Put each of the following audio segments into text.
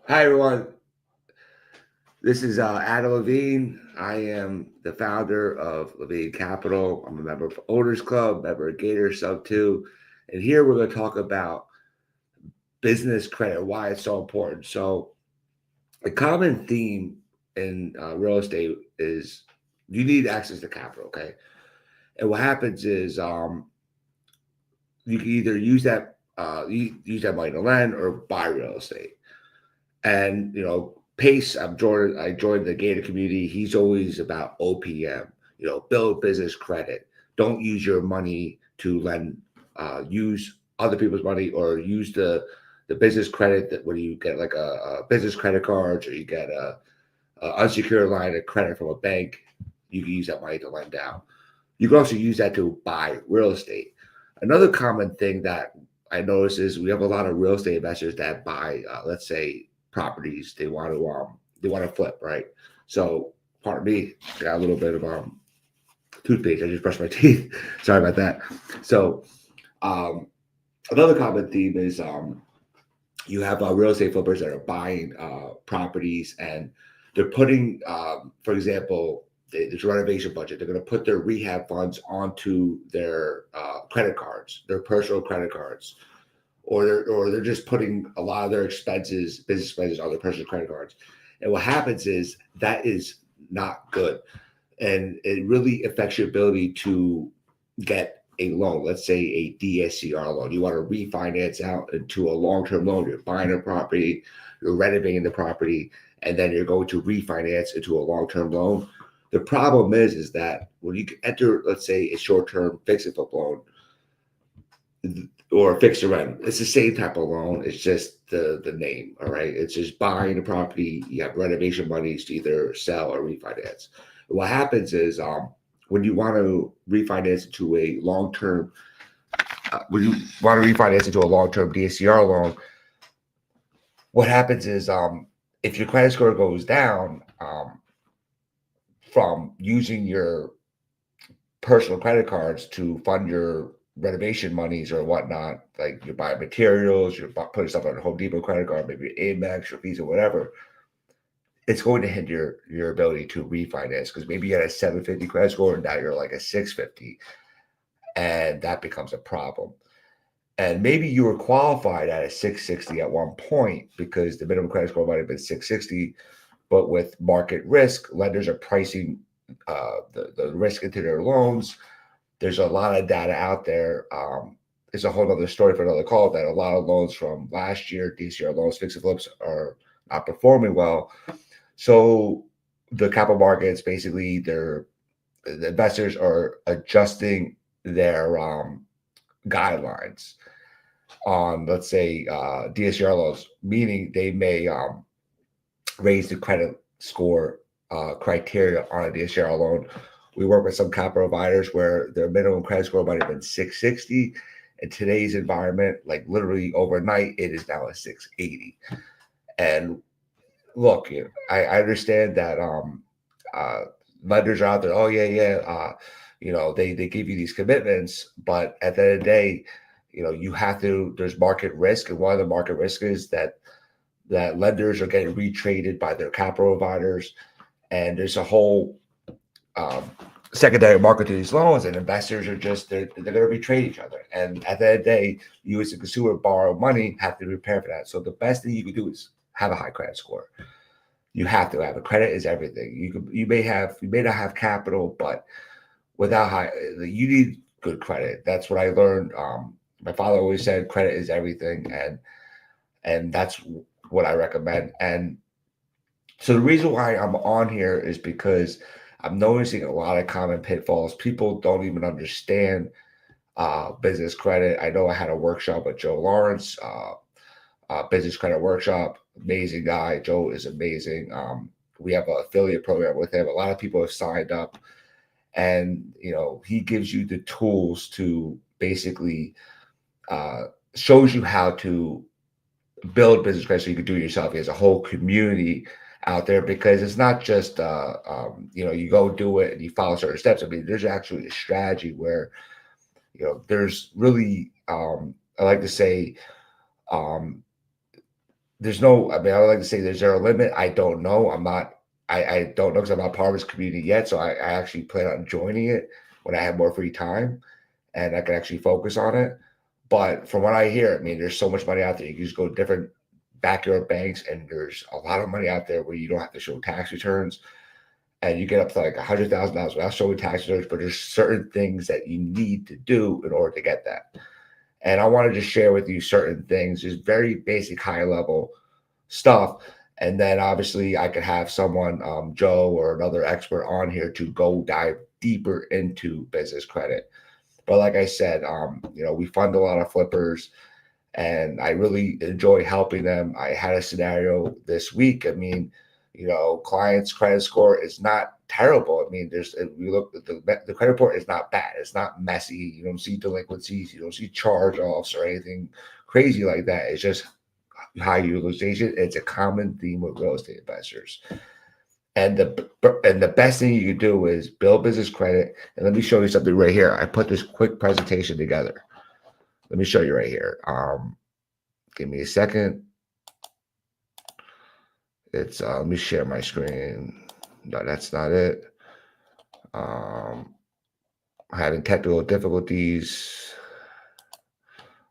Hi, everyone. This is Adam Levine. I am the founder of Levine Capital. I'm a member of Owners Club, member of Gator Sub 2. And here we're going to talk about business credit, why it's so important. So, a common theme in real estate is you need access to capital, okay? And what happens is you can either use that money to lend or buy real estate. And Pace, I joined the Gator community. He's always about OPM. Build business credit. Don't use your money to lend. Use other people's money or use the business credit that when you get like a business credit cards or you get a unsecured line of credit from a bank, you can use that money to lend out. You can also use that to buy real estate. Another common thing that I notice is we have a lot of real estate investors that buy, let's say, properties they want to flip, right? So, pardon me, I got a little bit of toothpaste. I just brushed my teeth. Sorry about that. So, um, another common theme is you have real estate flippers that are buying properties and they're putting, for example, there's a renovation budget. They're going to put their rehab funds onto their credit cards, their personal credit cards, or they're just putting a lot of their expenses, business expenses, on their personal credit cards. And what happens is that is not good, and it really affects your ability to get a loan. Let's say a DSCR loan. You want to refinance out into a long-term loan. You're buying a property, you're renovating the property, and then you're going to refinance into a long-term loan. The problem is that when you enter, let's say, a short-term fix-and-flip loan, or fix to rent. It's the same type of loan. It's just the name. All right. It's just buying a property. You have renovation monies to either sell or refinance. What happens is when you want to refinance into a long term, when you want to refinance into a long term DSCR loan, what happens is if your credit score goes down from using your personal credit cards to fund your renovation monies or whatnot, like you're buying materials, you're putting stuff on a Home Depot credit card, maybe Amex or Visa, whatever, it's going to hinder your ability to refinance because maybe you had a 750 credit score and now you're like a 650, and that becomes a problem. And maybe you were qualified at a 660 at one point because the minimum credit score might have been 660, but with market risk, lenders are pricing the risk into their loans. There's a lot of data out there. It's a whole other story for another call that a lot of loans from last year, DCR loans, fix and flips, are not performing well. So the capital markets, basically, the investors are adjusting their guidelines on, let's say, DSCR loans, meaning they may raise the credit score criteria on a DSCR loan. We work with some capital providers where their minimum credit score might have been 660. In today's environment, like literally overnight, it is now a 680. And look, I understand that uh, lenders are out there. Oh yeah. They give you these commitments, but at the end of the day, you have to. There's market risk, and one of the market risks is that lenders are getting retraded by their capital providers, and there's a whole um, secondary market to these loans, and investors are just they're going to retrade each other. And at the end of the day, you as a consumer borrow money, have to prepare for that. So the best thing you can do is have a high credit score. You have to have a credit is everything. You may not have capital, but without high, you need good credit. That's what I learned. My father always said credit is everything, and that's what I recommend. And so the reason why I'm on here is because I'm noticing a lot of common pitfalls. People don't even understand business credit. I know I had a workshop with Joe Lawrence, business credit workshop. Amazing guy. Joe is amazing. We have an affiliate program with him. A lot of people have signed up, and he gives you the tools to basically uh, shows you how to build business credit so you can do it yourself. He has a whole community out there because it's not just you go do it and you follow certain steps. I mean, there's actually a strategy where there's really I like to say um, there's no, I mean, I would like to say there's zero limit. I don't know. I don't know because I'm not part of this community yet. So I actually plan on joining it when I have more free time and I can actually focus on it. But from what I hear, I mean, there's so much money out there. You can just go to different backyard banks, and there's a lot of money out there where you don't have to show tax returns, and you get up to like $100,000 without showing tax returns. But there's certain things that you need to do in order to get that. And I wanted to share with you certain things, just very basic, high level stuff. And then obviously I could have someone, Joe or another expert on here to go dive deeper into business credit. But like I said, we fund a lot of flippers and I really enjoy helping them. I had a scenario this week. I mean, client's credit score is not terrible. I mean, if we look at the credit report is not bad. It's not messy. You don't see delinquencies. You don't see charge offs or anything crazy like that. It's just high utilization. It's a common theme with real estate investors. And the best thing you can do is build business credit. And let me show you something right here. I put this quick presentation together. Let me show you right here. Give me a second. It's let me share my screen. No, that's not it. Having technical difficulties.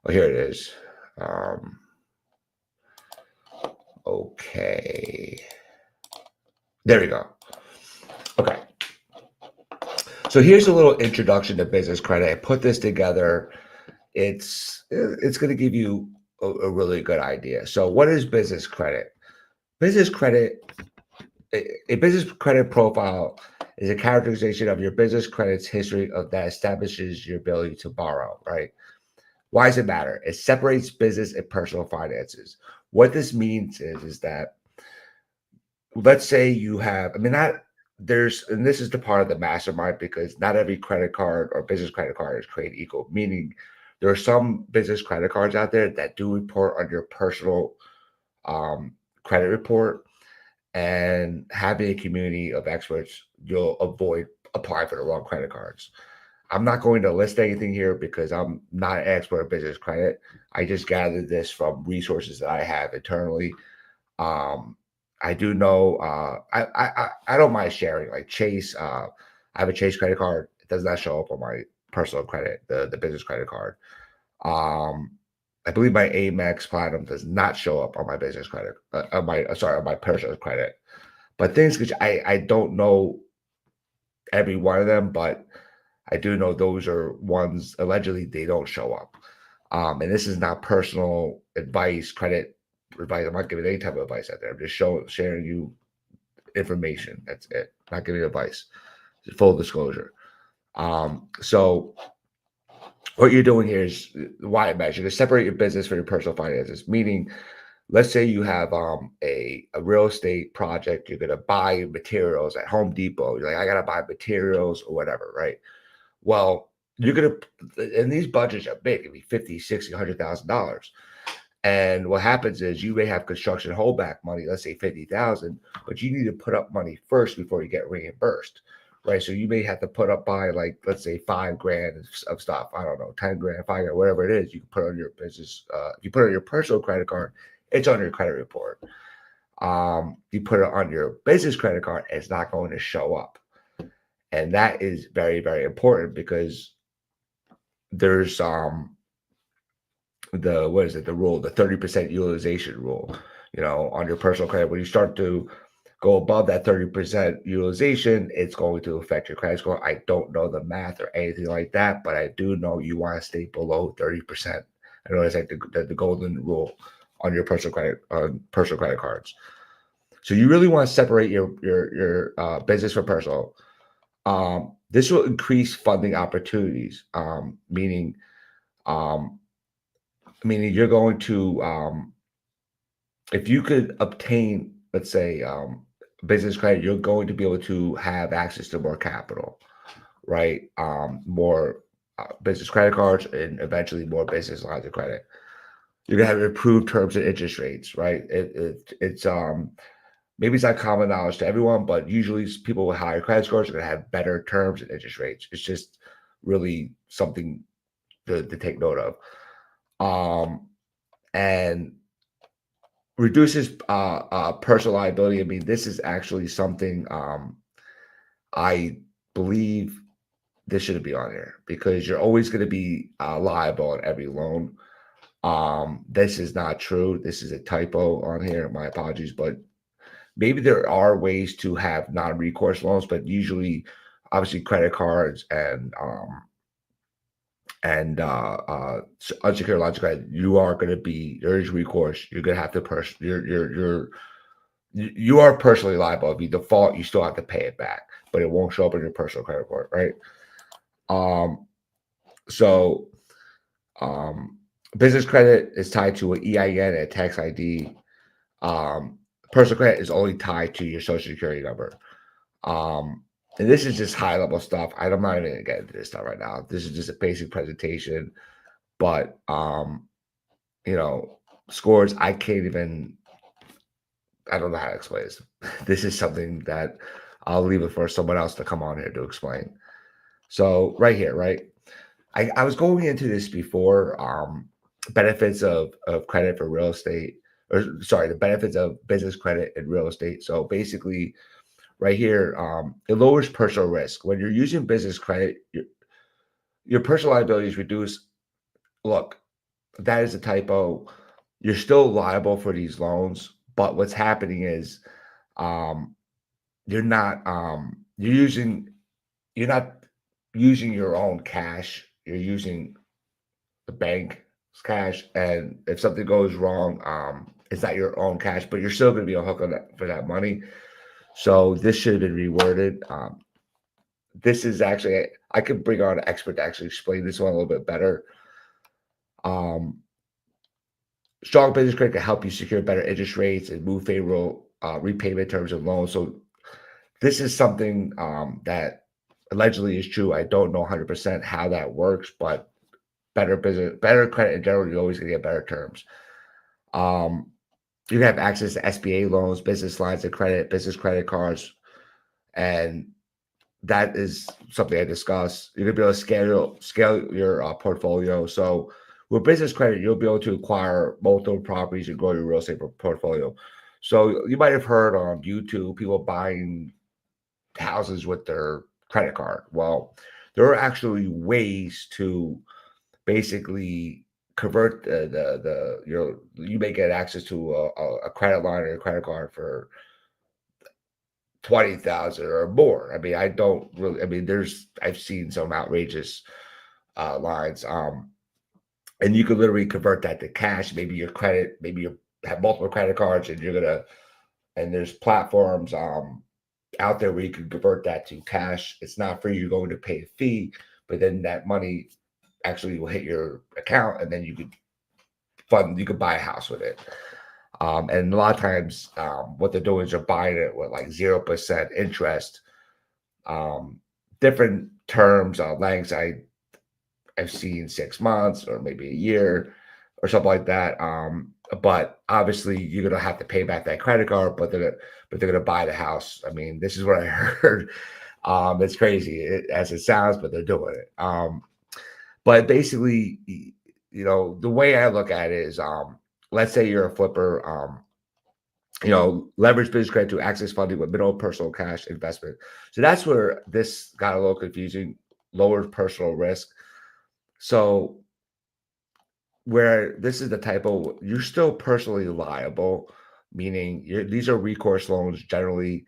Oh, here it is. Okay. There we go. Okay. So here's a little introduction to business credit. I put this together. It's going to give you a really good idea. So what is business credit? Business credit, a business credit profile is a characterization of your business credit's history of that establishes your ability to borrow, right? Why does it matter? It separates business and personal finances. What this means is that, let's say you have, I mean, not there's, and this is the part of the mastermind because not every credit card or business credit card is created equal, meaning there are some business credit cards out there that do report on your personal credit report, and having a community of experts, you'll avoid applying for the wrong credit cards. I'm not going to list anything here because I'm not an expert in business credit. I just gathered this from resources that I have internally. I do know I don't mind sharing. Like Chase, I have a Chase credit card. It does not show up on my personal credit, the business credit card. I believe my Amex Platinum does not show up on my business credit, on my personal credit. But things which I don't know every one of them, but I do know those are ones allegedly they don't show up. And this is not personal advice, credit advice. I'm not giving any type of advice out there. I'm just sharing you information. That's it. Not giving advice. Full disclosure. So what you're doing here is why it matters. You're going to separate your business from your personal finances, meaning let's say you have a real estate project, you're going to buy materials at Home Depot. You're like, I got to buy materials or whatever, right? Well, you're going to, and these budgets are big. It'd be 50, 60, $100,000. And what happens is you may have construction holdback money, let's say 50,000, but you need to put up money first before you get reimbursed, right? So you may have to put up by like, let's say $5,000 of stuff. I don't know, 10 grand, 5 grand, whatever it is. You can put on your business. If you put it on your personal credit card, it's on your credit report. You put it on your business credit card, it's not going to show up. And that is very, very important because there's the rule, the 30% utilization rule, on your personal credit. When you start to go above that 30% utilization, it's going to affect your credit score. I don't know the math or anything like that, but I do know you want to stay below 30%. I know it's like the golden rule on your personal credit cards. So you really want to separate your business from personal. This will increase funding opportunities, meaning you're going to, if you could obtain, let's say, business credit, you're going to be able to have access to more capital, right? More business credit cards and eventually more business lines of credit. You're gonna have improved terms and interest rates, right? It's maybe it's not common knowledge to everyone, but usually people with higher credit scores are gonna have better terms and interest rates. It's just really something to take note of. And reduces personal liability. I mean, this is actually something I believe this shouldn't be on here because you're always going to be liable on every loan. This is not true. This is a typo on here. My apologies, but maybe there are ways to have non-recourse loans, but usually, obviously, credit cards and unsecured lines of credit, you are going to be there is recourse. You're going to have to you are personally liable. If you default, you still have to pay it back, but it won't show up in your personal credit report, right? So um, business credit is tied to an EIN and a tax ID. Personal credit is only tied to your social security number. And this is just high level stuff. I'm not even gonna get into this stuff right now. This is just a basic presentation, but you know, scores I can't even. I don't know how to explain this. This is something that I'll leave it for someone else to come on here to explain. So right here, right? I was going into this before. Benefits of credit for real estate, or sorry, the benefits of business credit and real estate. So basically, right here, it lowers personal risk. When you're using business credit, your personal liability is reduced. Look, that is a typo. You're still liable for these loans, but what's happening is um, you're not you're not using your own cash. You're using the bank's cash, and if something goes wrong, it's not your own cash, but you're still going to be on hook on that for that money. So this should have been reworded. This is actually I could bring on an expert to actually explain this one a little bit better. Um, Strong business credit can help you secure better interest rates and move favorable repayment terms of loans. So this is something that allegedly is true. I don't know 100% how that works, but better credit in general, you're always going to get better terms. Um, you can have access to SBA loans, business lines of credit, business credit cards, and that is something I discussed. You're gonna be able to scale your portfolio. So with business credit, you'll be able to acquire multiple properties and grow your real estate portfolio. So you might have heard on YouTube people buying houses with their credit card. Well, there are actually ways to basically convert you may get access to a credit line or a credit card for 20,000 or more. I mean, I don't really. I mean, I've seen some outrageous lines. And you could literally convert that to cash. Maybe your credit, maybe you have multiple credit cards, and and there's platforms out there where you can convert that to cash. It's not free. You're going to pay a fee, but then that money actually will hit your account, and then you could buy a house with it. And a lot of times, what they're doing is they're buying it with like 0% interest, different terms, lengths. I've seen 6 months or maybe a year or something like that. But obviously, you're gonna have to pay back that credit card, but they're gonna buy the house. I mean, this is what I heard. It's crazy as it sounds, but they're doing it. But basically, the way I look at it is, let's say you're a flipper, leverage business credit to access funding with minimal personal cash investment. So that's where this got a little confusing. Lower personal risk. So where this is the typo, you're still personally liable, meaning these are recourse loans generally.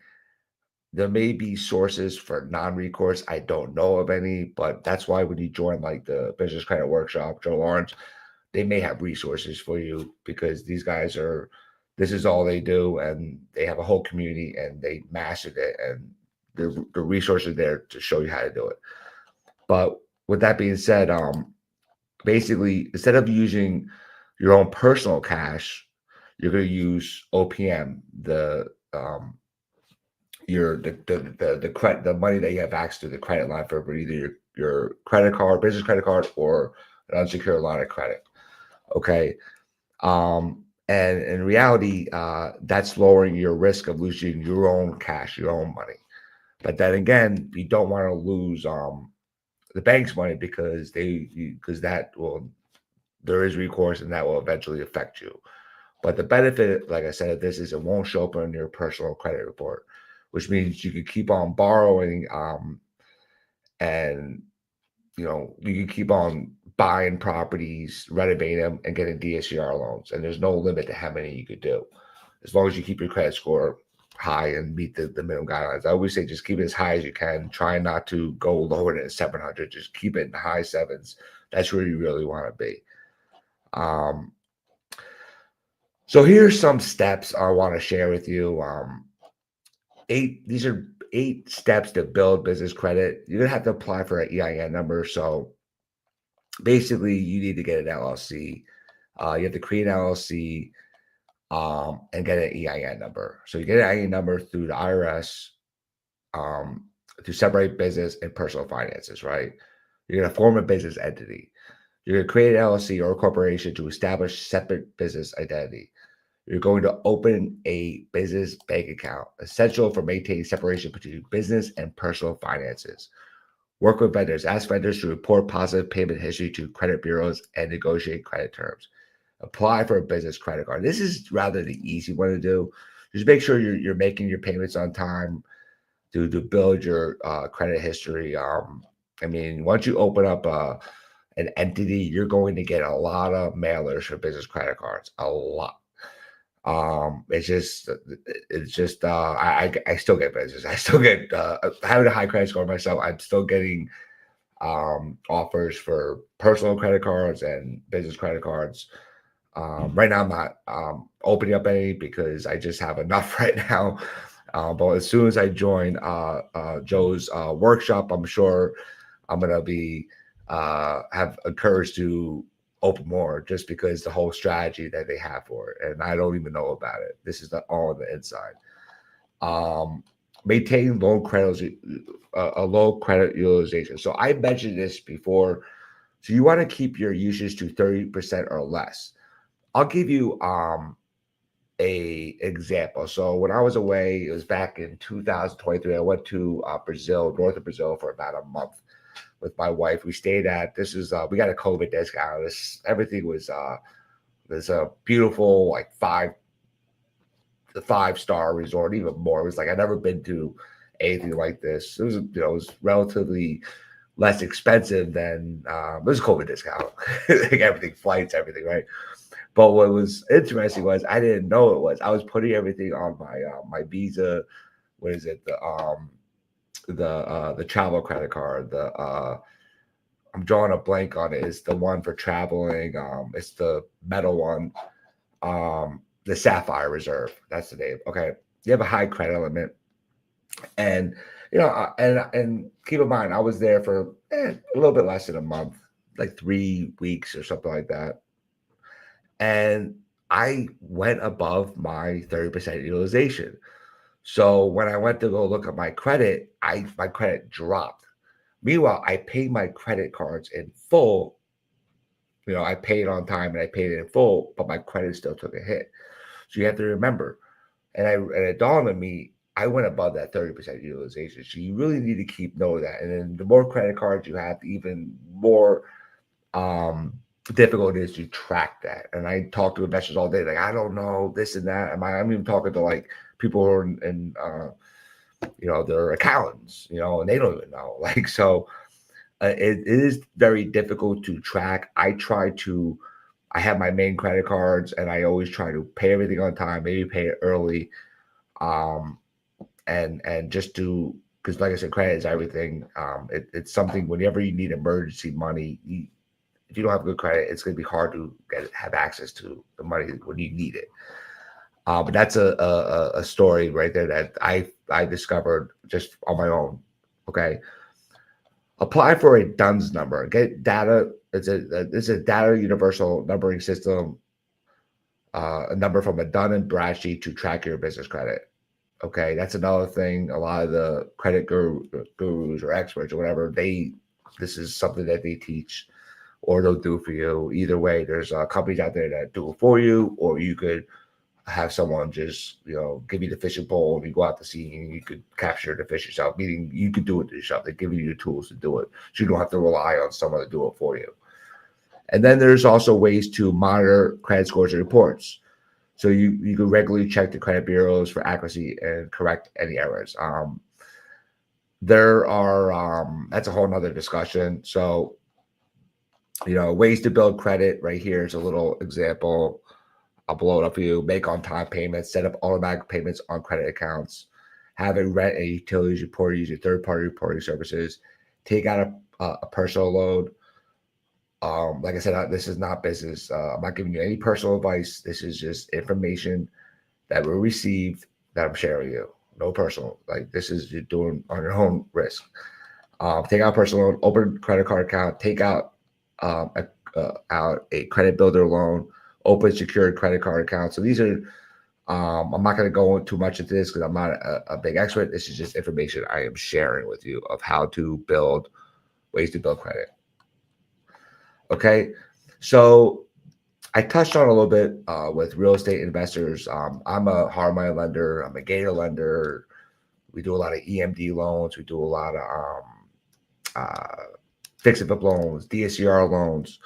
There may be sources for non-recourse. I don't know of any, but that's why when you join like the business credit workshop, Joe Lawrence, they may have resources for you because this is all they do, and they have a whole community and they mastered it, and the resources there to show you how to do it. But with that being said, basically instead of using your own personal cash, you're going to use OPM, the money that you have access to, the credit line for either your credit card, business credit card, or an unsecured line of credit. Okay. And in reality, that's lowering your risk of losing your own cash, your own money. But then again, you don't want to lose the bank's money because there is recourse and that will eventually affect you. But the benefit, like I said, of this is it won't show up on your personal credit report, which means you could keep on borrowing, and you can keep on buying properties, renovating them, and getting DSCR loans. And there's no limit to how many you could do, as long as you keep your credit score high and meet the minimum guidelines. I always say just keep it as high as you can. Try not to go lower than 700. Just keep it in the high sevens. That's where you really want to be. So here's some steps I want to share with you. These are 8 steps to build business credit. You're gonna have to apply for an EIN number. So basically, you need to get an LLC. You have to create an LLC, and get an EIN number. So you get an EIN number through the IRS, to separate business and personal finances. Right? You're gonna form a business entity. You're gonna create an LLC or a corporation to establish separate business identity. You're going to open a business bank account, essential for maintaining separation between business and personal finances. Work with vendors. Ask vendors to report positive payment history to credit bureaus and negotiate credit terms. Apply for a business credit card. This is rather the easy one to do. Just make sure you're making your payments on time to build your credit history. I mean, once you open up an entity, you're going to get a lot of mailers for business credit cards. A lot. It's just I still get business. I still get having a high credit score myself. I'm still getting offers for personal credit cards and business credit cards. Right now I'm not opening up any because I just have enough right now. But as soon as I join Joe's workshop, I'm sure I'm gonna be have encouraged to open more, just because the whole strategy that they have for it, and I don't even know about it. This is all on the inside. Maintain low credit, a low credit utilization. So I mentioned this before. So you want to keep your usage to 30% or less. I'll give you a example. So when I was away, it was back in 2023. I went to Brazil, north of Brazil, for about a month with my wife. We stayed at we got a COVID discount. Everything was there's a beautiful, like, 5-star resort, even more. It was like I'd never been to anything like this. It was it was relatively less expensive than it was a COVID discount. Like everything, flights, everything, right? But what was interesting was I didn't know it was. I was putting everything on my Visa. What is it? The travel credit card. I'm drawing a blank on it. It's the one for traveling. It's the metal one. The Sapphire Reserve. That's the name. Okay, you have a high credit limit, and and keep in mind, I was there for a little bit less than a month, like 3 weeks or something like that, and I went above my 30% utilization. So when I went to go look at my credit, my credit dropped. Meanwhile, I paid my credit cards in full. I paid on time and I paid it in full, but my credit still took a hit. So you have to remember, and it dawned on me, I went above that 30% utilization. So you really need to keep note of that. And then the more credit cards you have, even more difficult it is to track that. And I talk to investors all day, like, I don't know this and that. I'm even talking to, like, people who are in they're accountants, and they don't even know. Like, so it is very difficult to track. I have my main credit cards, and I always try to pay everything on time, maybe pay it early, and just because, like I said, credit is everything. It's something whenever you need emergency money, if you don't have good credit, it's going to be hard to have access to the money when you need it. But that's a story right there that I discovered just on my own. Okay. Apply for a DUNS number. Get data. It's a data universal numbering system. A number from a Dun and Bradstreet to track your business credit. Okay, that's another thing. A lot of the credit gurus or experts or whatever, this is something that they teach or they'll do for you. Either way, there's companies out there that do it for you, or you could have someone just give you the fishing pole and you go out to sea and you could capture the fish yourself, meaning you could do it yourself. They give you the tools to do it, so you don't have to rely on someone to do it for you. And then there's also ways to monitor credit scores and reports. So you can regularly check the credit bureaus for accuracy and correct any errors. There are that's a whole nother discussion. So ways to build credit right here is a little example. I'll blow it up for you. Make on-time payments, set up automatic payments on credit accounts, have a rent and utilities report using third-party reporting services, take out a personal loan. Like I said, this is not business. I'm not giving you any personal advice. This is just information that we received that I'm sharing you. No personal. Like this is you're doing on your own risk. Take out a personal loan, open credit card account, take out out a credit builder loan, open secured credit card account. So these are, I'm not going to go too much into this because I'm not a big expert. This is just information I am sharing with you of how to build, ways to build credit. Okay. So I touched on a little bit with real estate investors. I'm a hard money lender. I'm a gator lender. We do a lot of EMD loans. We do a lot of fix and flip loans, DSCR loans.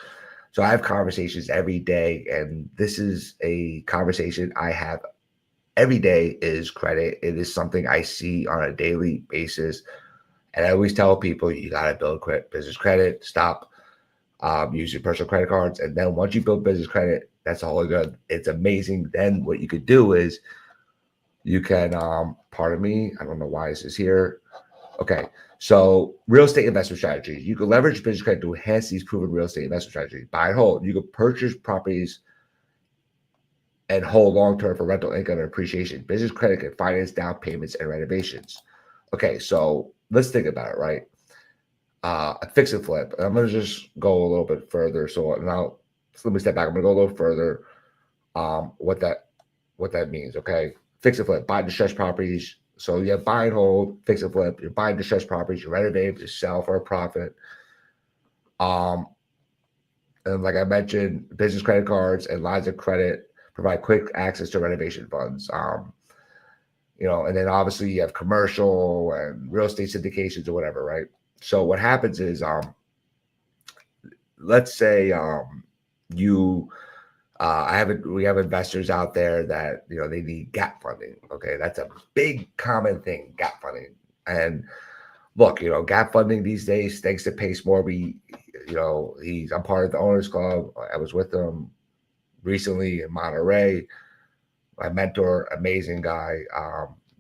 So I have conversations every day, and this is a conversation I have every day is credit. It is something I see on a daily basis. And I always tell people you got to build business credit, stop using personal credit cards. And then once you build business credit, that's all good. It's amazing. Then what you could do is you can, pardon me, I don't know why this is here. Okay. So real estate investment strategies. You can leverage business credit to enhance these proven real estate investment strategies. Buy and hold. You can purchase properties and hold long-term for rental income and appreciation. Business credit can finance down payments and renovations. Okay, so let's think about it, right? A fix and flip. I'm going to just go a little bit further. So now let me step back. I'm going to go a little further. What that means, okay? Fix and flip. Buy distressed properties. So you have buy and hold, fix and flip. You're buying distressed properties. You renovate, you sell for a profit. And like I mentioned, business credit cards and lines of credit provide quick access to renovation funds. And then obviously you have commercial and real estate syndications or whatever, right? So what happens is, let's say we have investors out there that they need gap funding. Okay, that's a big common thing, gap funding. And look, gap funding these days, thanks to Pace Morby, I'm part of the Owners Club. I was with him recently in Monterey. My mentor, amazing guy,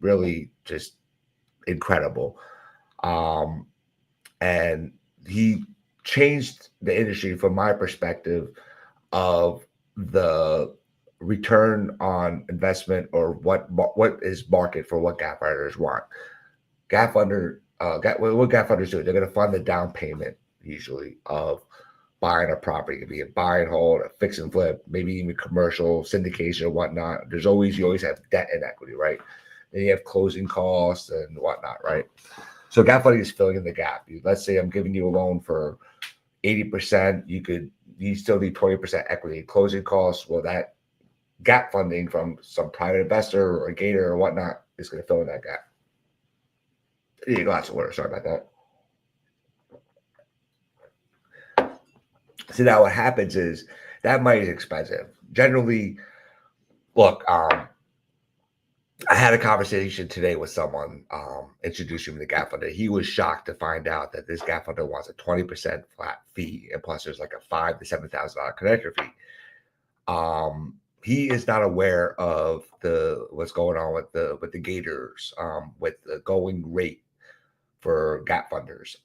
really just incredible. And he changed the industry from my perspective of the return on investment, or what is market for what gap funders want. What gap funders do, they're going to fund the down payment usually of buying a property. It could be a buy and hold, a fix and flip, maybe even commercial syndication or whatnot. You always have debt and equity, right? Then you have closing costs and whatnot, right? So gap funding is filling in the gap. Let's say I'm giving you a loan for 80%. You still need 20% equity. Closing costs, well, that gap funding from some private investor or a gator or whatnot is going to fill in that gap. I need a glass of water. Sorry about that. So now what happens is that money is expensive. Generally, look, I had a conversation today with someone introducing me to gap funder. He was shocked to find out that this gap funder wants a 20% flat fee, and plus there's like a $5,000 to $7,000 connector fee. He is not aware of what's going on with the gators, with the going rate for gap funders.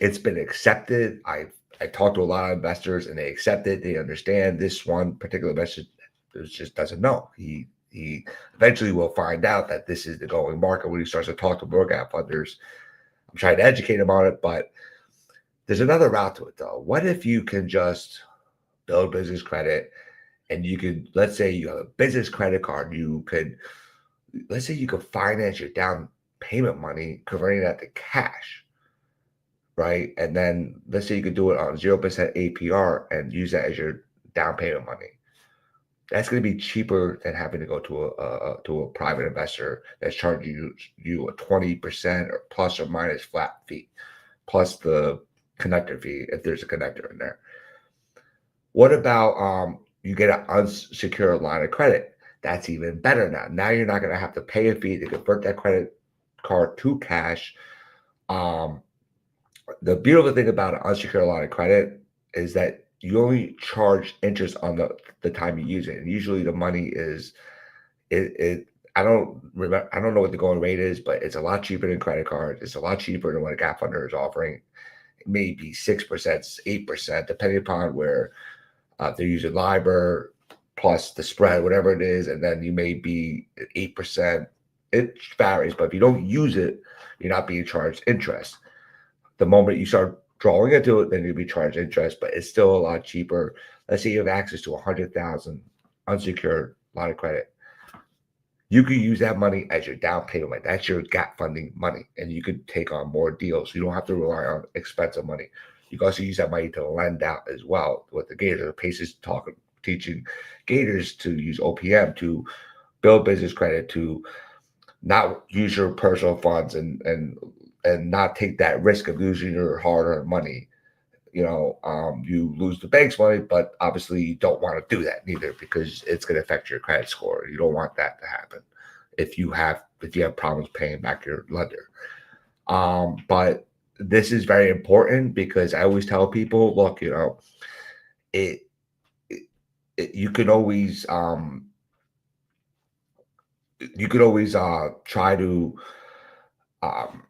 It's been accepted. I talked to a lot of investors and they accept it. They understand. This one particular investor just doesn't know. He eventually will find out that this is the going market when he starts to talk to more gap funders. I'm trying to educate him on it, but there's another route to it though. What if you can just build business credit, and you could, let's say you have a business credit card, let's say you could finance your down payment money, converting that to cash, right? And then let's say you could do it on 0% APR and use that as your down payment money. That's going to be cheaper than having to go to a private investor that's charging you a 20% or plus or minus flat fee, plus the connector fee if there's a connector in there. What about you get an unsecured line of credit? That's even better now. Now you're not going to have to pay a fee to convert that credit card to cash. Um, the beautiful thing about an unsecured line of credit is that you only charge interest on the time you use it. And usually the money is it I don't remember, I don't know what the going rate is, but it's a lot cheaper than credit cards. It's a lot cheaper than what a gap funder is offering. Maybe 6%, 8%, depending upon where they're using LIBOR plus the spread, whatever it is, and then you may be at 8%. It varies, but if you don't use it, you're not being charged interest. The moment you start drawing into it, then you'll be charged interest, but it's still a lot cheaper. Let's say you have access to 100,000 unsecured line of credit. You could use that money as your down payment. That's your gap funding money, and you could take on more deals. You don't have to rely on expensive money. You can also use that money to lend out as well. With the Gators, Paces teaching Gators to use OPM to build business credit, to not use your personal funds and not take that risk of losing your hard-earned money. You lose the bank's money, but obviously you don't want to do that neither, because it's going to affect your credit score. You don't want that to happen if you have problems paying back your lender. But this is very important, because I always tell people, look, it, you can always try to um,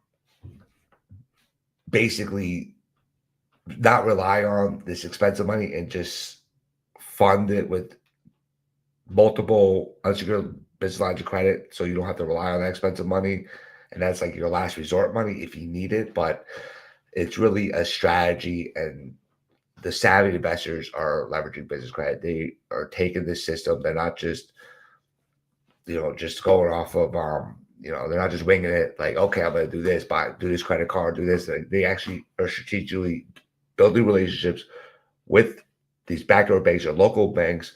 basically not rely on this expensive money and just fund it with multiple unsecured business lines of credit, so you don't have to rely on that expensive money. And that's like your last resort money if you need it. But it's really a strategy, and the savvy investors are leveraging business credit. They are taking this system. They're not just, just going off of, they're not just winging it. Like, okay, I'm going to do this, do this credit card, do this. They actually are strategically building relationships with these backdoor banks or local banks,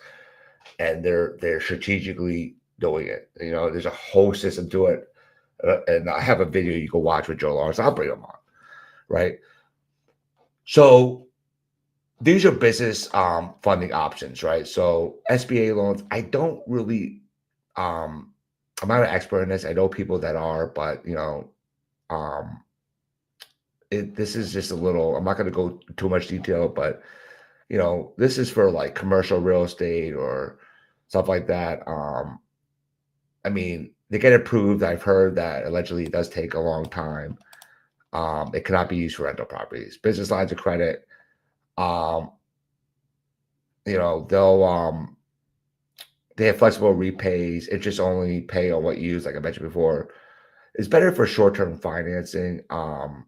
and they're strategically doing it. There's a whole system to it, and I have a video you can watch with Joe Lawrence. I'll bring them on, right? So these are business funding options, right? So SBA loans, I don't really, I'm not an expert in this. I know people that are, but um, this is just a little. I'm not going to go too much detail, but this is for like commercial real estate or stuff like that. I mean, they get approved. I've heard that allegedly it does take a long time. It cannot be used for rental properties. Business lines of credit, they'll they have flexible repays, interest only, pay on what you use, like I mentioned before. It's better for short-term financing. I'm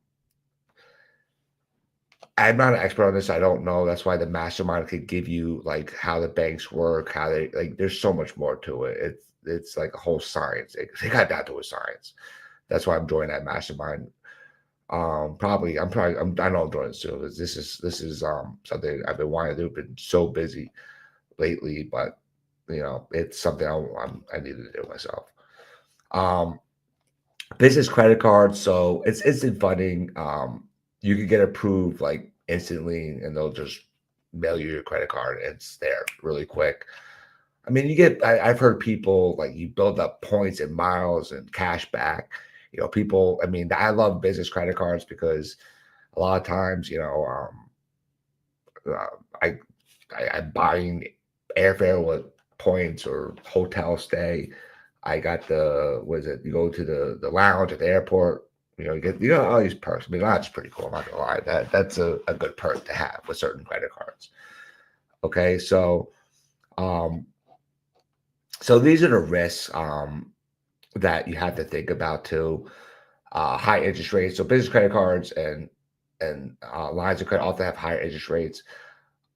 not an expert on this. I don't know. That's why the mastermind could give you like how the banks work, how they like. There's so much more to it. It's like a whole science. They got down to a science. That's why I'm joining that mastermind. I know I'm joining it soon. This is something I've been wanting to do. Been so busy lately, but it's something I need to do myself. Business credit cards, so it's instant funding. You can get approved like instantly, and they'll just mail you your credit card. It's there really quick. I mean, I've heard people like you build up points and miles and cash back. People. I mean, I love business credit cards because a lot of times, I I'm buying airfare with points or hotel stay. I got you go to the lounge at the airport, you get all these perks. I mean, that's pretty cool. I'm not gonna lie. That's a good perk to have with certain credit cards. Okay, um, so these are the risks that you have to think about too. High interest rates. So business credit cards and lines of credit often have higher interest rates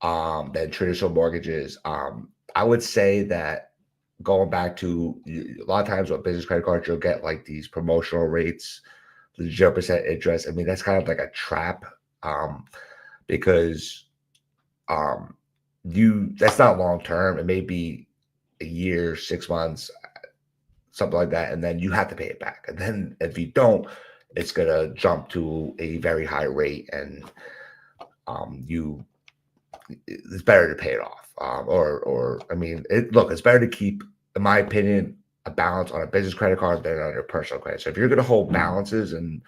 than traditional mortgages. I would say that going back to a lot of times with business credit cards, you'll get like these promotional rates, the 0% interest. I mean, that's kind of like a trap because that's not long term. It may be a year, 6 months, something like that, and then you have to pay it back. And then if you don't, it's gonna jump to a very high rate, and it's better to pay it off. Or I mean, it's better to keep in my opinion, a balance on a business credit card than on your personal credit. So if you're going to hold balances, and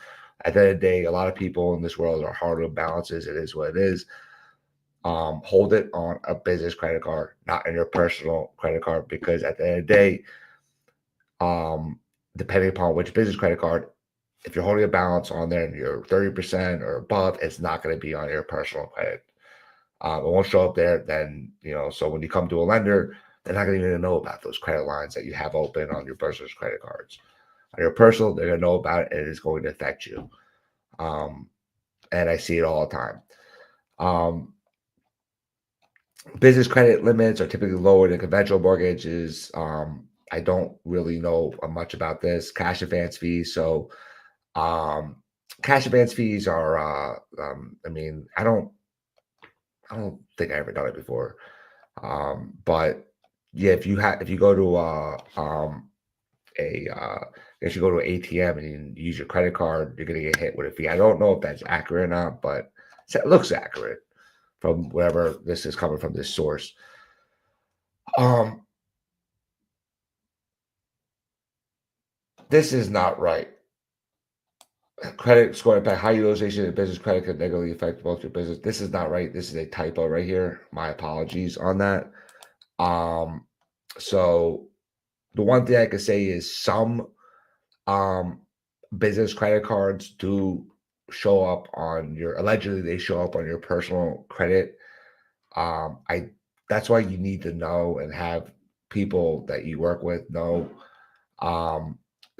at the end of the day, a lot of people in this world are hard on balances. It is what it is. Hold it on a business credit card, not in your personal credit card, because at the end of the day, depending upon which business credit card, if you're holding a balance on there and you're 30% or above, it's not going to be on your personal credit. It won't show up there. Then, so when you come to a lender, they're not going to even know about those credit lines that you have open on your business credit cards. On your personal, they're going to know about it, and it is going to affect you. And I see it all the time. Business credit limits are typically lower than conventional mortgages. I don't really know much about this. Cash advance fees. So, cash advance fees are. I mean, I don't think I ever done it before. But yeah, if you go to if you go to an ATM and you use your credit card, you're gonna get hit with a fee. I don't know if that's accurate or not, but it looks accurate from wherever this is coming from, this source. This is not right. Credit score impact, high utilization of business credit could negatively affect both your business. This is not right. This is a typo right here. My apologies on that. So the one thing I could say is some business credit cards do show up on your, allegedly they show up on your personal credit. I That's why you need to know and have people that you work with know.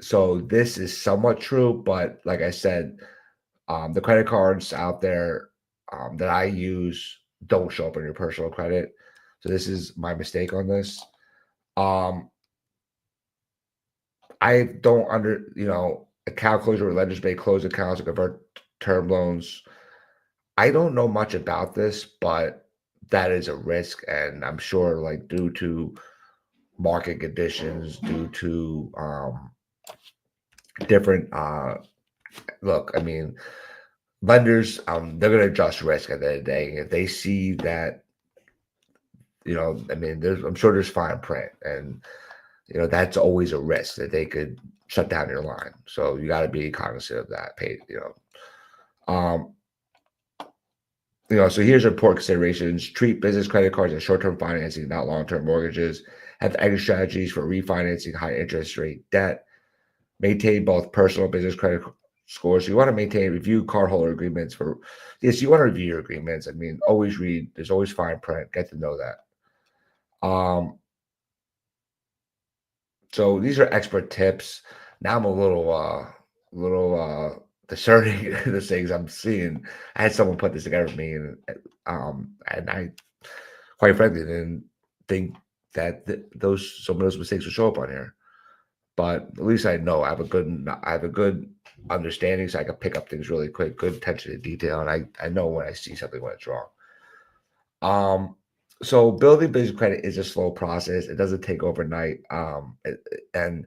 So this is somewhat true, but like I said, the credit cards out there that I use don't show up on your personal credit. So this is my mistake on this. I don't account closure where lenders may close accounts or convert term loans. I don't know much about this, but that is a risk. And I'm sure, like, due to market conditions, due to different, look, I mean, lenders, they're going to adjust risk at the end of the day. If they see that, I mean, I'm sure there's fine print, and that's always a risk that they could shut down your line. So you got to be cognizant of that. So here's important considerations. Treat business credit cards as short-term financing, not long-term mortgages. Have exit strategies for refinancing high interest rate debt. Maintain both personal and business credit scores. You want to maintain, review cardholder agreements yes, you want to review your agreements. I mean, always read. There's always fine print. Get to know that. So these are expert tips. Now I'm a little discerning the things I'm seeing. I had someone put this together for me, and I, quite frankly, didn't think that some of those mistakes would show up on here. But at least I know I have a good understanding, so I can pick up things really quick. Good attention to detail, and I know when I see something when it's wrong. So building business credit is a slow process. It doesn't take overnight. And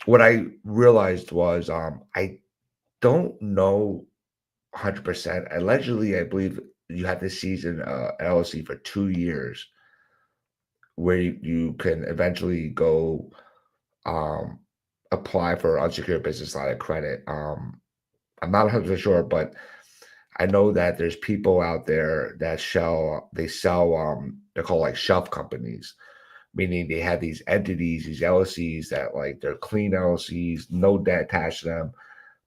what I realized was I don't know 100%. Allegedly, I believe you have to season LLC for 2 years, where you can eventually go apply for unsecured business line of credit. I'm not 100% sure, but I know that there's people out there that sell, they're called like shelf companies, meaning they have these entities, these LLCs that, like, they're clean LLCs, no debt attached to them,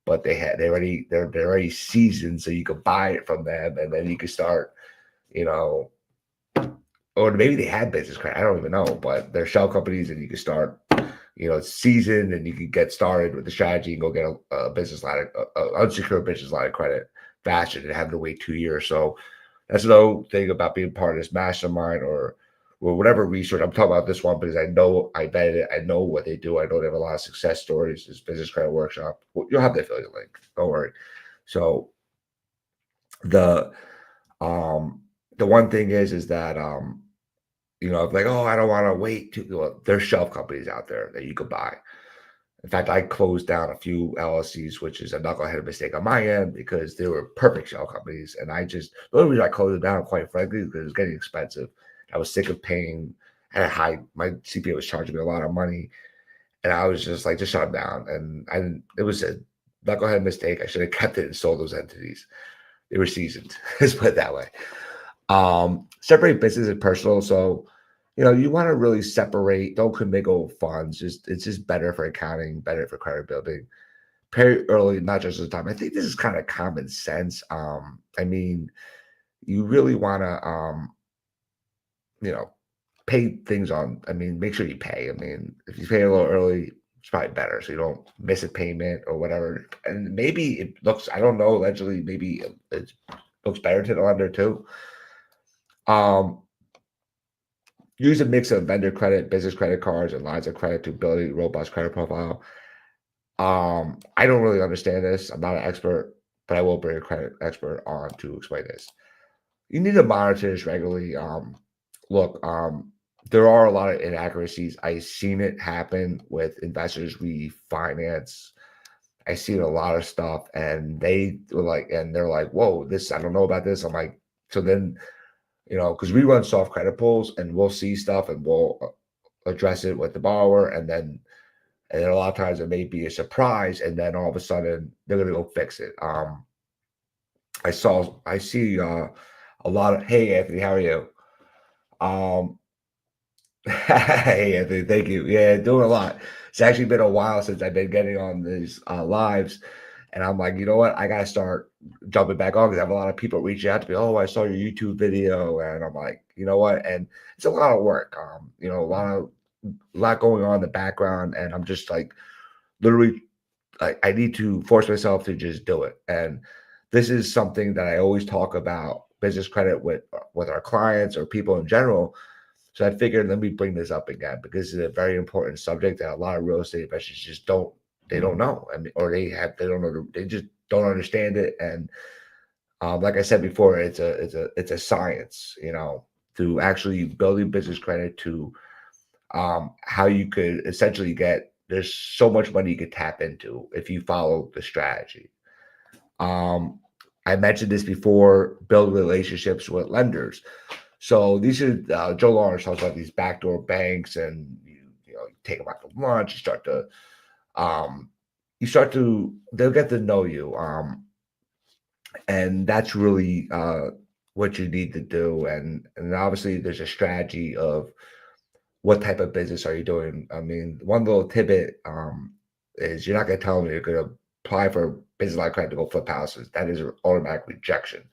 but they're already seasoned, so you could buy it from them, and then you can start, you know, or maybe they have business credit. I don't even know, but they're shell companies, and you can start, seasoned, and you can get started with the strategy and go get a business line, unsecured business line of credit faster than having to wait 2 years. So that's another thing about being part of this mastermind or whatever research. I'm talking about this one because I vetted it. I know what they do. I know they have a lot of success stories. This business credit workshop. You'll have the affiliate link. Don't worry. So the one thing is that like, oh, I don't want to wait. There's shelf companies out there that you could buy. In fact, I closed down a few LLCs, which is a knucklehead mistake on my end because they were perfect shell companies. And the only reason I closed them down, quite frankly, is because it was getting expensive. I was sick of paying had a high, my CPA was charging me a lot of money, and I was just like, just shut them down. And I didn't, it was a knucklehead mistake. I should have kept it and sold those entities. They were seasoned. Let's put it that way. Separate business and personal. So, you want to really separate, don't commingle funds. It's just better for accounting, better for credit building. Pay early, not just the time. I think this is kind of common sense. I mean, you really want to, you know, pay things on. I mean, make sure you pay. I mean, if you pay a little early, it's probably better so you don't miss a payment or whatever. And maybe it looks, I don't know, allegedly, maybe it looks better to the lender too. Use a mix of vendor credit, business credit cards, and lines of credit to build a robust credit profile. I don't really understand this. I'm not an expert, but I will bring a credit expert on to explain this. You need to monitor this regularly. Look, there are a lot of inaccuracies. I've seen it happen with investors we finance. I seen a lot of stuff, and they're like, "Whoa, this I don't know about this." I'm like, so then because we run soft credit pulls, and we'll see stuff, and we'll address it with the borrower, and then a lot of times it may be a surprise, and then all of a sudden they're gonna go fix it. I see a lot of, hey Anthony, how are you? Um, hey Anthony, thank you. Yeah, doing a lot. It's actually been a while since I've been getting on these lives, and I'm like, you know what? I gotta start jumping back on because I have a lot of people reaching out to me. Oh, I saw your YouTube video, and I'm like, you know what? And it's a lot of work. A lot going on in the background, and I'm just like literally I need to force myself to just do it. And this is something that I always talk about business credit with our clients or people in general. So I figured let me bring this up again because it's a very important subject that a lot of real estate investors just don't know. I mean, or they don't know, they just don't understand it. And like I said before, it's a science, to actually building business credit to how you could essentially there's so much money you could tap into if you follow the strategy. Um, I mentioned this before, build relationships with lenders. So these are Joe Lawrence talks about these backdoor banks, and you take them out to lunch. Um, they'll get to know you, and that's really what you need to do. And obviously, there's a strategy of what type of business are you doing. I mean, one little tidbit is you're not going to tell them you're going to apply for business line credit to go flip houses. That is an automatic rejection.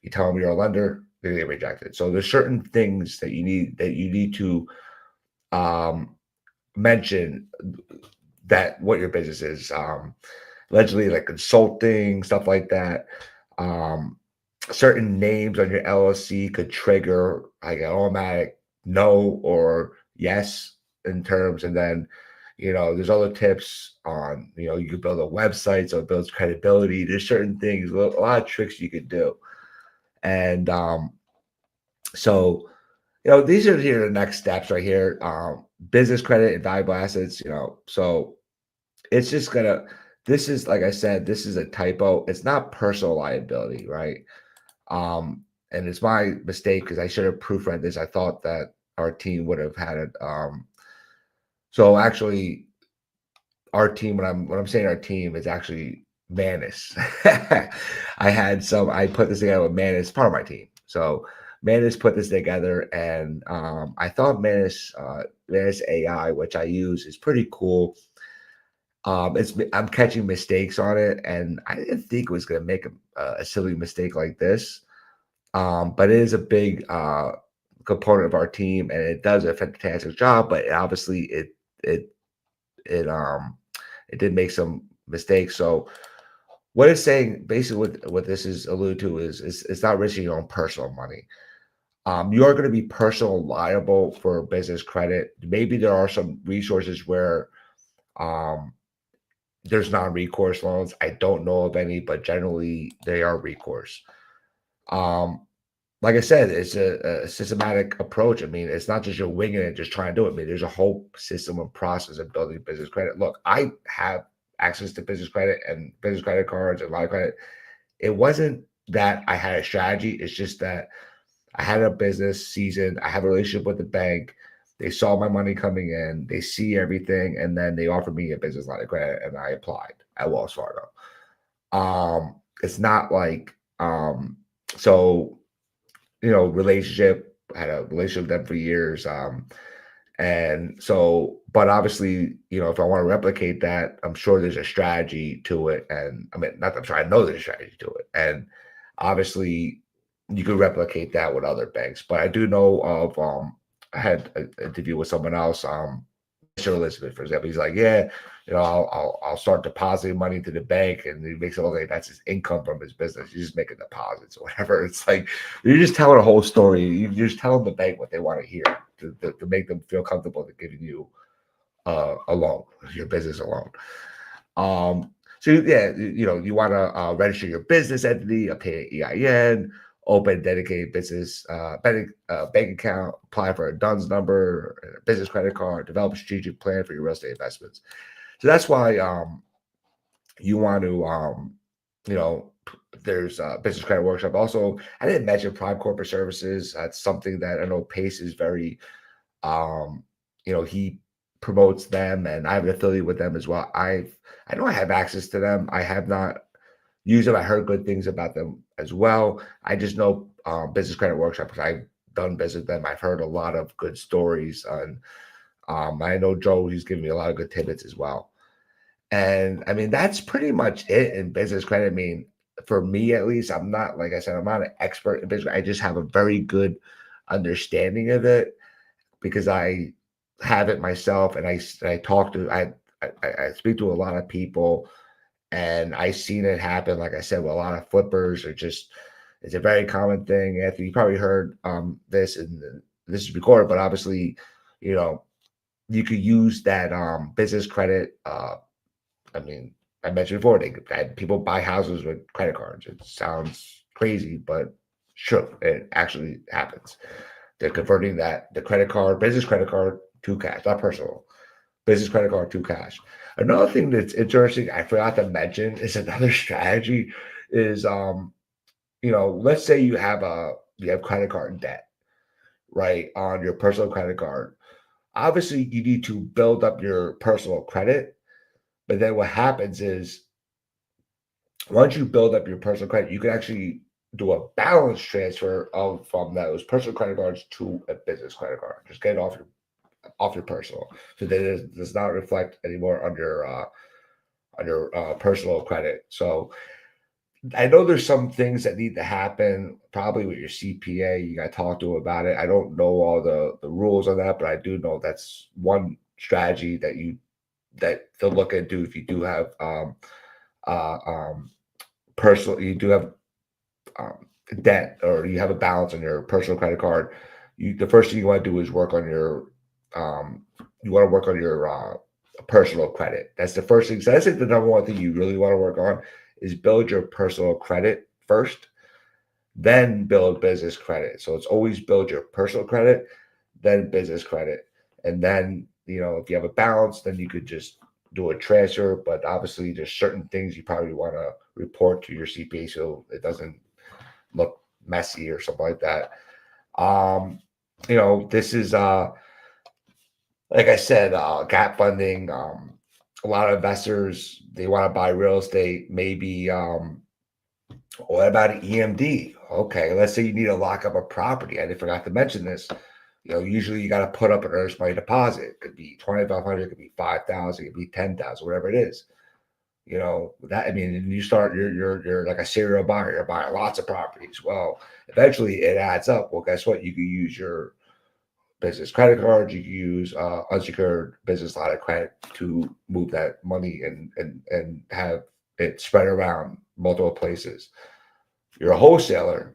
You tell them you're a lender, they're going to get rejected. So there's certain things that you need to mention that what your business is. Allegedly, like consulting, stuff like that. Certain names on your LLC could trigger like an automatic no or yes in terms. And then, there's other tips on, you could build a website so it builds credibility. There's certain things, a lot of tricks you could do. And so, these are here the next steps right here. Business credit and valuable assets, so it's just this is, like I said, this is a typo. It's not personal liability, right? And it's my mistake because I should have proofread this. I thought that our team would have had it. So actually, our team, when I'm saying our team, is actually Manis. I put this together with Manis, part of my team. So Manis put this together, and I thought Manis AI, which I use, is pretty cool. I'm catching mistakes on it, and I didn't think it was going to make a silly mistake like this. But it is a big component of our team, and it does a fantastic job. But obviously, it did make some mistakes. So what it's saying, basically, what this is alluded to is it's not risking your own personal money. You are going to be personal liable for business credit. Maybe there are some resources where there's non-recourse loans. I don't know of any, but generally they are recourse. Like I said, it's a systematic approach. I mean, it's not just you're winging it, just trying to do it. I mean, there's a whole system and process of building business credit. Look, I have access to business credit and business credit cards and line of credit. It wasn't that I had a strategy. It's just that I had a business season. I have a relationship with the bank. They saw my money coming in, they see everything, and then they offered me a business line of credit, and I applied at Wells Fargo. It's not like so relationship, had a relationship with them for years. And so, but obviously, if I want to replicate that, I'm sure there's a strategy to it. And I mean, not that I'm trying, I know there's a strategy to it. And obviously, you could replicate that with other banks. But I do know of, I had an interview with someone else, Mr. Elizabeth, for example. He's like, yeah, I'll start depositing money to the bank, and he makes it look like that's his income from his business. He's just making deposits or whatever. It's like you're just telling a whole story. You're just telling the bank what they want to hear to make them feel comfortable to giving you a loan, your business a loan. So yeah, you want to register your business entity, obtain an EIN, open dedicated business bank account, apply for a DUNS number, a business credit card, develop a strategic plan for your real estate investments. So that's why you want to you know there's a business credit workshop. Also, I didn't mention prime corporate services. That's something that I know Pace is very he promotes them, and I have an affiliate with them as well. I know I have access to them. I have not used them. I heard good things about them as well. I just know business credit workshop because I've done business with them. I've heard a lot of good stories, and I know Joe. He's given me a lot of good tidbits as well. And I mean, that's pretty much it in business credit. I mean, for me at least, I'm not, like I said, I'm not an expert in business. I just have a very good understanding of it because I have it myself, and I talk to I speak to a lot of people, and I seen it happen. Like I said, with a lot of flippers, or just it's a very common thing. Anthony, you probably heard this, and this is recorded, but obviously, you know, you could use that business credit. I mean, I mentioned before, they had people buy houses with credit cards. It sounds crazy, but sure, it actually happens. They're converting the credit card, business credit card to cash, not personal, business credit card to cash. Another thing that's interesting, I forgot to mention, is another strategy is, let's say you have credit card debt, right, on your personal credit card. Obviously, you need to build up your personal credit, but then what happens is once you build up your personal credit, you can actually do a balance transfer of from those personal credit cards to a business credit card. Just get it off your personal, so that it does not reflect anymore on your personal credit. So I know there's some things that need to happen, probably with your CPA. You got to talk to him about it. I don't know all the rules on that, but I do know that's one strategy that they'll look into if you do have uh, um, personal, you do have debt, or you have a balance on your personal credit card. The first thing you want to do is work on your personal credit. That's the first thing. So that's like the number one thing you really want to work on is build your personal credit first, then build business credit. So it's always build your personal credit, then business credit. And then, if you have a balance, then you could just do a transfer. But obviously there's certain things you probably want to report to your CPA so it doesn't look messy or something like that. This is like I said, gap funding. A lot of investors, they want to buy real estate. Maybe what about an EMD? Okay, let's say you need to lock up a property. I forgot to mention this. Usually you got to put up an earnest money deposit. It could be 2,500, it could be 5,000, it could be 10,000, whatever it is. That, I mean, and you start, you're like a serial buyer. You're buying lots of properties. Well, eventually it adds up. Well, guess what? You can use your business credit cards. You can use unsecured business line of credit to move that money and have it spread around multiple places. You're a wholesaler.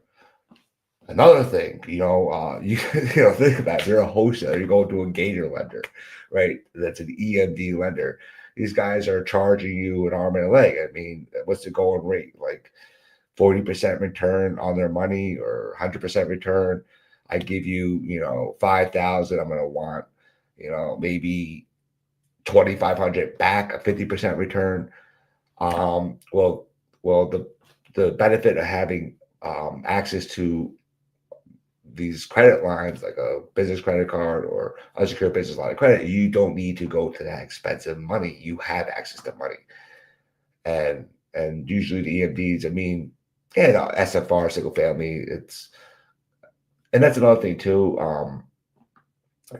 Another thing, you think about it. You're a wholesaler. You go to a gator lender, right? That's an EMD lender. These guys are charging you an arm and a leg. I mean, what's the going rate? Like 40% return on their money or 100% return. I give you, 5,000. I'm going to want, maybe 2,500 back, a 50% return. Well, the benefit of having access to these credit lines, like a business credit card or unsecured business line of credit, you don't need to go to that expensive money. You have access to money, and usually the EMDs. I mean, and SFR, single family. And that's another thing too.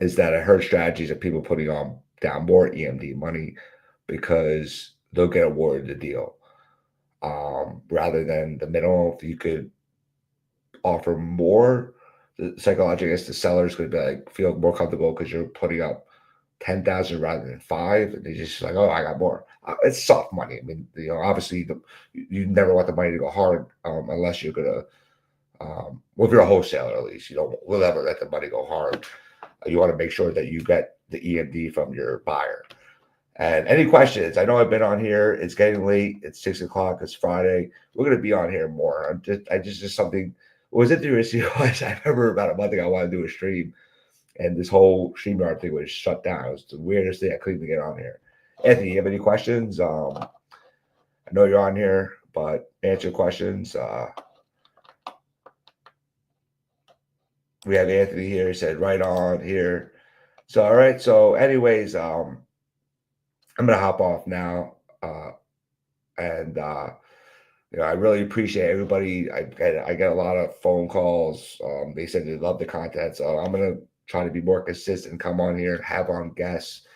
Is that I heard strategies of people putting on down more EMD money because they'll get awarded the deal. Rather than the minimum, if you could offer more, psychologically, I guess the seller's going to be like feel more comfortable because you're putting up 10,000 rather than five, and they just like, oh, I got more. It's soft money. I mean, obviously, you never want the money to go hard unless you're gonna. Well, if you're a wholesaler, at least you don't. Will ever let the money go hard. You want to make sure that you get the EMD from your buyer. And any questions? I know I've been on here. It's getting late. It's 6 o'clock. It's Friday. We're gonna be on here more. I just something. What was interesting was I remember about a month ago I wanted to do a stream, and this whole StreamYard thing was shut down. It was the weirdest thing. I couldn't even get on here. Anthony, you have any questions? I know you're on here, but answer questions. We have Anthony here. He said right on here. So all right. So anyways, I'm gonna hop off now. And I really appreciate everybody. I get a lot of phone calls. They said they love the content, so I'm gonna try to be more consistent. Come on here, have on guests.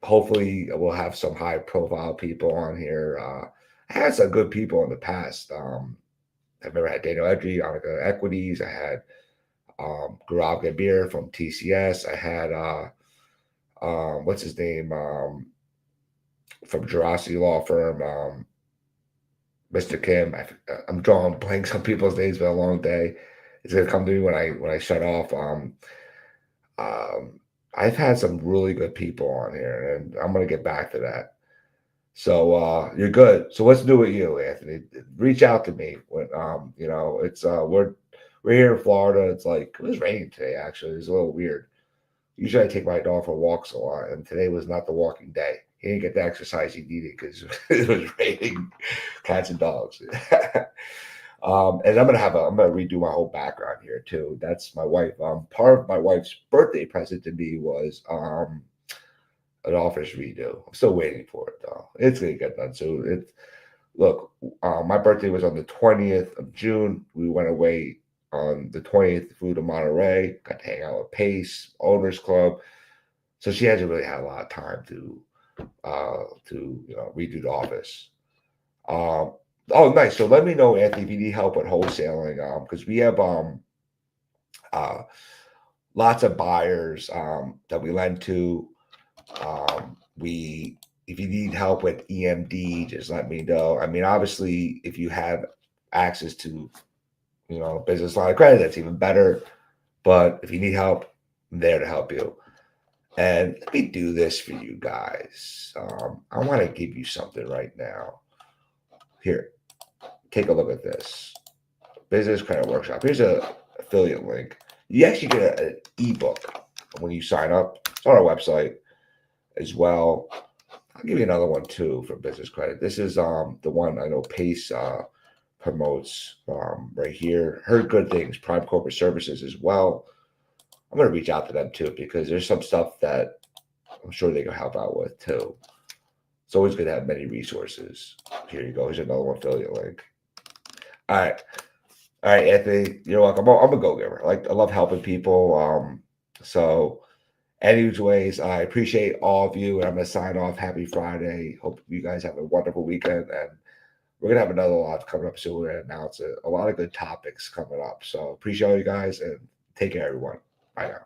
Hopefully, we'll have some high profile people on here. I had some good people in the past. I remember I had Daniel Edry on Equities. I had Gaurav Gambhir from TCS. I had what's his name from Jurassic Law Firm, Mr. Kim. I'm drawing blanks on people's names. Been a long day. It's gonna come to me when I shut off. I've had some really good people on here, and I'm gonna get back to that. So you're good. So what's new with you, Anthony? Reach out to me when it's we're here in Florida. It's like it was raining today. Actually, it's a little weird. Usually I take my dog for walks a lot, and today was not the walking day. He didn't get the exercise he needed because it was raining cats and dogs. And I'm gonna redo my whole background here too. That's my wife. Part of my wife's birthday present to me was an office redo. I'm still waiting for it though. It's gonna get done soon. Look, my birthday was on the 20th of June. We went away on the 20th, flew to Monterey, got to hang out with Pace, Owners Club. So she hasn't really had a lot of time to redo the office. Oh, nice. So let me know, Anthony, if you need help with wholesaling, because we have lots of buyers that we lend to. If you need help with EMD, just let me know. I mean, obviously, if you have access to business line of credit, that's even better. But if you need help, I'm there to help you. And let me do this for you guys. I want to give you something right now. Here, take a look at this. Business Credit Workshop. Here's an affiliate link. You actually get an ebook when you sign up. It's on our website as well. I'll give you another one too for business credit. This is the one I know Pace promotes right here. Heard good things. Prime Corporate Services as well. I'm going to reach out to them too because there's some stuff that I'm sure they can help out with too. It's always good to have many resources. Here you go. Here's another one affiliate link. All right, Anthony. You're welcome. I'm a go-giver. I love helping people. So, anyways, I appreciate all of you, and I'm gonna sign off. Happy Friday. Hope you guys have a wonderful weekend, and we're gonna have another live coming up soon. We're gonna announce a lot of good topics coming up. So, appreciate all you guys, and take care, everyone. Bye now.